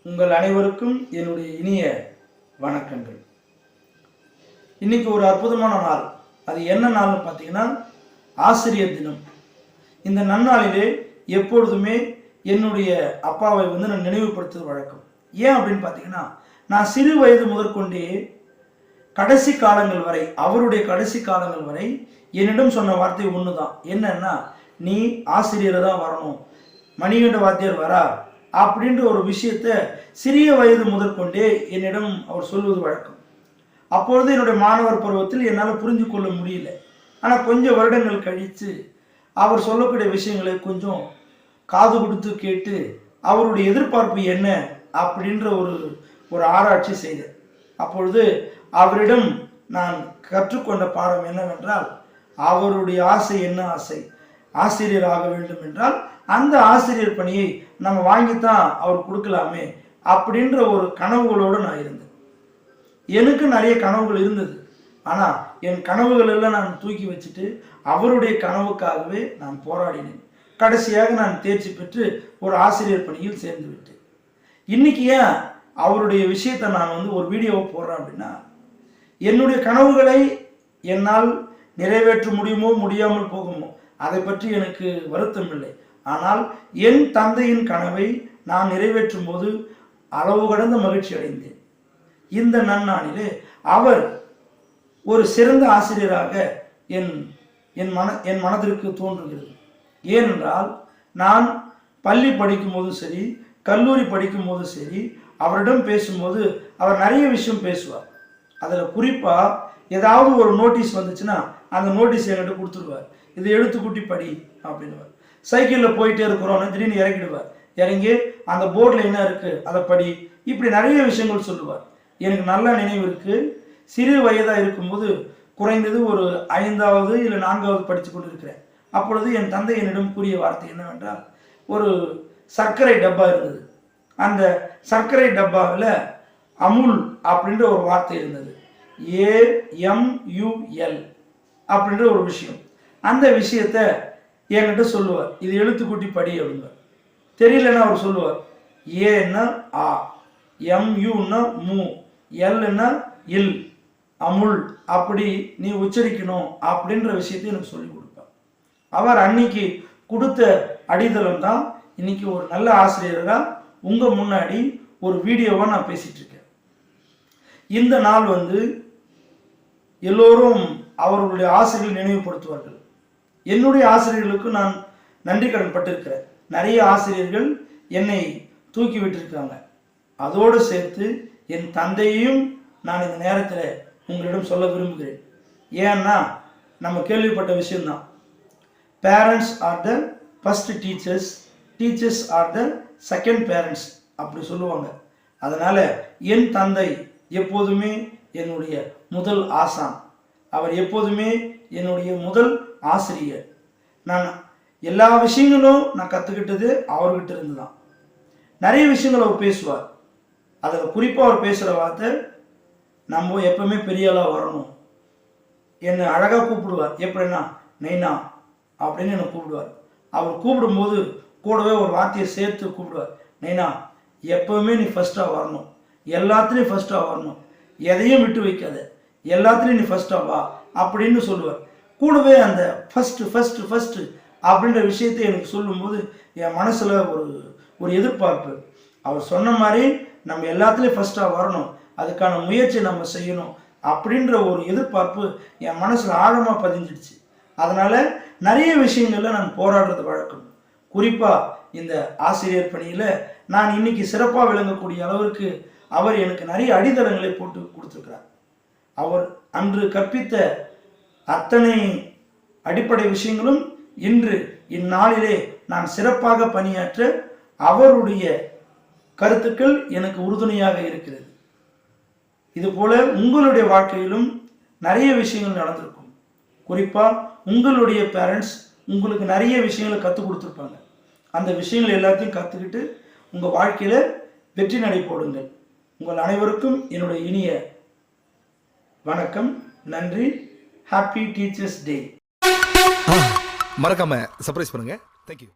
உங்கள் அனைவருக்கும் என்னுடைய இனிய வணக்கங்கள். இன்னைக்கு ஒரு அற்புதமான நாள். அது என்ன நாள்னு பார்த்தீங்கன்னா ஆசிரியர் தினம். இந்த நன்னாளிலே எப்பொழுதுமே என்னுடைய அப்பாவை நான் நினைவுபடுத்துவது வழக்கம். ஏன் அப்படின்னு பார்த்தீங்கன்னா, நான் சிறு வயது முதற்கொண்டே கடைசி காலங்கள் வரை, அவருடைய கடைசி காலங்கள் வரை என்னிடம் சொன்ன வார்த்தை ஒன்று தான். என்னன்னா, நீ ஆசிரியரை தான் வரணும், மணிகண்ட வாத்தியார் வரார் அப்படின்ற ஒரு விஷயத்த சிறிய வயது முதற்கொண்டே என்னிடம் அவர் சொல்வது வழக்கம். அப்பொழுது என்னுடைய மாணவர் பருவத்தில் என்னால் புரிந்து கொள்ள முடியல. ஆனால் கொஞ்சம் வருடங்கள் கழித்து அவர் சொல்லக்கூடிய விஷயங்களை கொஞ்சம் காது கொடுத்து கேட்டு அவருடைய எதிர்பார்ப்பு என்ன அப்படின்ற ஒரு ஆராய்ச்சி செய்தேன். அப்பொழுது அவரிடம் நான் கற்றுக்கொண்ட பாடம் என்னவென்றால், அவருடைய ஆசை என்ன ஆசை, ஆசிரியர் ஆக வேண்டும் என்றால் அந்த ஆசிரியர் பணியை நம்ம வாங்கித்தான் அவர் கொடுக்கலாமே அப்படின்ற ஒரு கனவுகளோடு நான் இருந்தேன். எனக்கு நிறைய கனவுகள் இருந்தது. ஆனால் என் கனவுகள் எல்லாம் நான் தூக்கி வச்சுட்டு அவருடைய கனவுக்காகவே நான் போராடினேன். கடைசியாக நான் தேர்ச்சி பெற்று ஒரு ஆசிரியர் பணியில் சேர்ந்து விட்டேன். இன்னைக்கு ஏன் அவருடைய விஷயத்தை நான் ஒரு வீடியோவை போடுறேன் அப்படின்னா, என்னுடைய கனவுகளை என்னால் நிறைவேற்ற முடியுமோ முடியாமல் போகுமோ அதை பற்றி எனக்கு வருத்தம் இல்லை. ஆனால் என் தந்தையின் கனவை நான் நிறைவேற்றும் போது அளவு கடந்த மகிழ்ச்சி அடைந்தேன். இந்த நன்னாளிலே அவர் ஒரு சிறந்த ஆசிரியராக என் மனதிற்கு தோன்றுகிறது. ஏனென்றால் நான் பள்ளி படிக்கும் போதும் சரி, கல்லூரி படிக்கும் போதும் சரி, அவரிடம் பேசும்போது அவர் நிறைய விஷயம் பேசுவார். அதில் குறிப்பாக ஏதாவது ஒரு நோட்டீஸ் வந்துச்சுன்னா அந்த நோட்டீஸ் என்கிட்ட கொடுத்துருவார். இது எழுத்துக்கூட்டி படி அப்படின்னுவார். சைக்கிளில் போயிட்டே இருக்கிறோன்னு திடீர்னு இறக்கிடுவார். இறங்கி அந்த போர்டில் என்ன இருக்குது அதை படி, இப்படி நிறைய விஷயங்கள் சொல்லுவார். எனக்கு நல்ல நினைவு இருக்குது. சிறு வயதாக இருக்கும்போது குறைந்தது ஒரு 5வது இல்லை 4வது படித்து கொண்டு இருக்கிறேன். அப்பொழுது என் தந்தை என்னிடம் கூறிய வார்த்தை என்னவென்றால், ஒரு சர்க்கரை டப்பா இருந்தது. அந்த சர்க்கரை டப்பாவில் அமுல் அப்படின்ற ஒரு வார்த்தை இருந்தது. AMUL அப்படின்ற ஒரு விஷயம். அந்த விஷயத்த என்கிட்ட சொல்லுவார், இது எழுத்துக்கூட்டி படி அப்படின்வார். தெரியலன்னா அவர் சொல்லுவார், ஏன்னா ஆ, MUன்னா மூ, எல்னா இல், அமுல் அப்படி நீ உச்சரிக்கணும் அப்படின்ற விஷயத்தை எனக்கு சொல்லி கொடுப்பார். அவர் அன்னைக்கு கொடுத்த அடித்தளம் தான் இன்னைக்கு ஒரு நல்ல ஆசிரியராக உங்கள் முன்னாடி ஒரு வீடியோவாக நான் பேசிட்டு இருக்கேன். இந்த நாள் எல்லோரும் அவர்களுடைய ஆசிரியர்கள் நினைவுபடுத்துவார்கள். என்னுடைய ஆசிரியர்களுக்கு நான் நன்றி கடன் பட்டிருக்கிறேன். நிறைய ஆசிரியர்கள் என்னை தூக்கி விட்டிருக்காங்க. அதோடு சேர்த்து என் தந்தையையும் நான் இந்த நேரத்தில் உங்களிடம் சொல்ல விரும்புகிறேன். ஏன்னா நம்ம கேள்விப்பட்ட விஷயம்தான், parents R the first teachers, teachers are the second parents அப்படி சொல்லுவாங்க. அதனால் என் தந்தை எப்போதுமே என்னுடைய முதல் ஆசான். அவர் எப்போதுமே என்னுடைய முதல் ஆசிரியர். நான் எல்லா விஷயங்களும் நான் கற்றுக்கிட்டது அவர்கிட்ட இருந்து தான். நிறைய விஷயங்கள் அவர் பேசுவார். அதில் குறிப்பாக அவர் பேசுகிற வார்த்தை, நம்ம எப்பவுமே பெரிய ஆளாக வரணும். என்னை அழகாக கூப்பிடுவார். எப்படின்னா நைனா அப்படின்னு என்னை கூப்பிடுவார். அவர் கூப்பிடும்போது கூடவே ஒரு வார்த்தையை சேர்த்து கூப்பிடுவார். நைனா, எப்பவுமே நீ ஃபஸ்ட்டாக வரணும், எல்லாத்துலேயும் ஃபஸ்ட்டாக வரணும், எதையும் விட்டு வைக்காத, எல்லாத்துலேயும் நீ ஃபஸ்ட்டாக வா அப்படின்னு சொல்லுவார். கூடவே அந்த ஃபஸ்ட்டு அப்படின்ற விஷயத்தை எனக்கு சொல்லும்போது என் மனசில் ஒரு எதிர்பார்ப்பு. அவர் சொன்ன மாதிரி நம்ம எல்லாத்துலேயும் ஃபஸ்ட்டாக வரணும், அதுக்கான முயற்சி நம்ம செய்யணும் அப்படின்ற ஒரு எதிர்பார்ப்பு என் மனசில் ஆழமாக பதிஞ்சிடுச்சு. அதனால் நிறைய விஷயங்களில் நான் போராடுறது வழக்கம். குறிப்பாக இந்த ஆசிரியர் பணியில் நான் இன்னைக்கு சிறப்பாக விளங்கக்கூடிய அளவிற்கு அவர் எனக்கு நிறைய அடித்தளங்களை போட்டு கொடுத்துருக்கிறார். அவர் அன்று கற்பித்த அத்தனை அடிப்படை விஷயங்களும் இன்று இந்நாளிலே நான் சிறப்பாக பணியாற்ற அவருடைய கருத்துக்கள் எனக்கு உறுதுணையாக இருக்கிறது. இதுபோல உங்களுடைய வாழ்க்கையிலும் நிறைய விஷயங்கள் நடந்திருக்கும். குறிப்பாக உங்களுடைய பேரண்ட்ஸ் உங்களுக்கு நிறைய விஷயங்களை கற்றுக் கொடுத்துருப்பாங்க. அந்த விஷயங்கள் எல்லாத்தையும் கற்றுக்கிட்டு உங்கள் வாழ்க்கையில் வெற்றி நடை போடுங்கள். உங்கள் அனைவருக்கும் என்னுடைய இனிய வணக்கம். நன்றி. Happy teachers day. மறக்காம சர்ப்ரைஸ் பண்ணுங்க. தேங்க்யூ.